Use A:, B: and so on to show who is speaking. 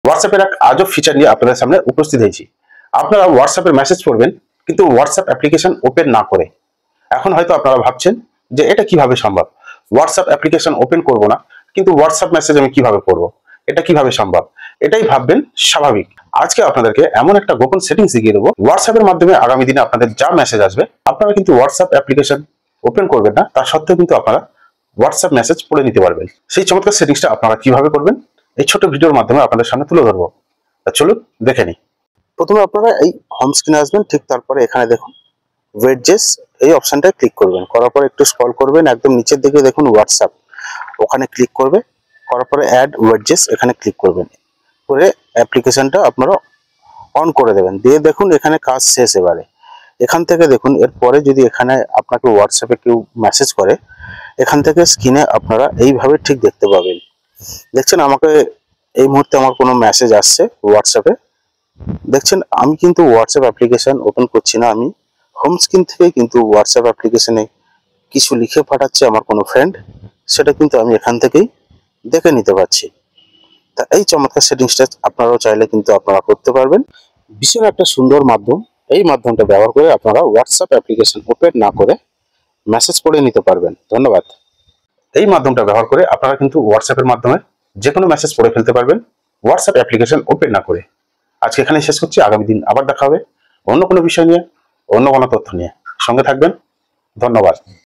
A: হোয়াটসঅ্যাপের এক আজব ফিচার নিয়ে আপনাদের সামনে উপস্থিত হয়েছি। আপনারা হোয়াটসঅ্যাপের মেসেজ পড়বেন কিন্তু হোয়াটসঅ্যাপ অ্যাপ্লিকেশন ওপেন না করে। এখন হয়তো আপনারা ভাবছেন যে এটা কিভাবে সম্ভব, হোয়াটসঅ্যাপ অ্যাপ্লিকেশন ওপেন করব না কিন্তু হোয়াটসঅ্যাপ মেসেজ আমি কিভাবে পড়বো, এটা কিভাবে সম্ভব? এটাই ভাববেন স্বাভাবিক। আজকে আপনাদেরকে এমন একটা গোপন সেটিংস শিখিয়ে দেবো, হোয়াটসঅ্যাপের মাধ্যমে আগামী দিনে আপনাদের যা মেসেজ আসবে আপনারা কিন্তু হোয়াটসঅ্যাপ অ্যাপ্লিকেশন ওপেন করবেন না, তার সত্ত্বেও কিন্তু আপনারা হোয়াটসঅ্যাপ মেসেজ পড়ে নিতে পারবেন। সেই চমৎকার সেটিংসটা আপনারা কিভাবে করবেন এই ছোট ভিডিওর মাধ্যমে আপনাদের সামনে তুলে ধরবো। চলুন দেখে নিই। প্রথমে আপনারা এই হোম স্ক্রিনে আসবেন, ঠিক তারপরে এখানে দেখুন ওয়েডজেস, এই অপশনটায় ক্লিক করবেন। করার পরে একটু স্ক্রল করবেন, একদম নিচের দিকে দেখুন হোয়াটসঅ্যাপ, ওখানে ক্লিক করবে। করার পরে অ্যাড ওয়েডজেস এখানে ক্লিক করবেন, করে অ্যাপ্লিকেশনটা আপনারা অন করে দেবেন। দিয়ে দেখুন এখানে কাজ শেষ। এবারে এখান থেকে দেখুন, এরপরে যদি এখানে আপনাকে হোয়াটসঅ্যাপে কেউ মেসেজ করে, এখান থেকে স্ক্রিনে আপনারা এইভাবে ঠিক দেখতে পাবেন। দেখছেন আমাকে এই মুহূর্তে আমার কোনো মেসেজ আসছে হোয়াটসঅ্যাপে, দেখছেন আমি কিন্তু হোয়াটসঅ্যাপ অ্যাপ্লিকেশন ওপেন করছি না, আমি হোম স্ক্রিন থেকে কিন্তু হোয়াটসঅ্যাপ অ্যাপ্লিকেশনে কিছু লিখে পাঠাচ্ছে আমার কোনো ফ্রেন্ড, সেটা কিন্তু আমি এখান থেকেই দেখে নিতে পারছি। তা এই চমৎকার সেটিংসটা আপনারাও চাইলে কিন্তু আপনারা করতে পারবেন। ভীষণ একটা সুন্দর মাধ্যম। এই মাধ্যমটা ব্যবহার করে আপনারা হোয়াটসঅ্যাপ অ্যাপ্লিকেশন ওপেন না করে মেসেজ পড়ে নিতে পারবেন। ধন্যবাদ। এই মাধ্যমটা ব্যবহার করে আপনারা কিন্তু হোয়াটসঅ্যাপের মাধ্যমে যে কোনো মেসেজ পড়ে ফেলতে পারবেন হোয়াটসঅ্যাপ অ্যাপ্লিকেশন ওপেন না করে। আজকে এখানে শেষ করছি, আগামী দিন আবার দেখা হবে অন্য কোনো বিষয় নিয়ে, অন্য কোনো তথ্য নিয়ে। সঙ্গে থাকবেন। ধন্যবাদ।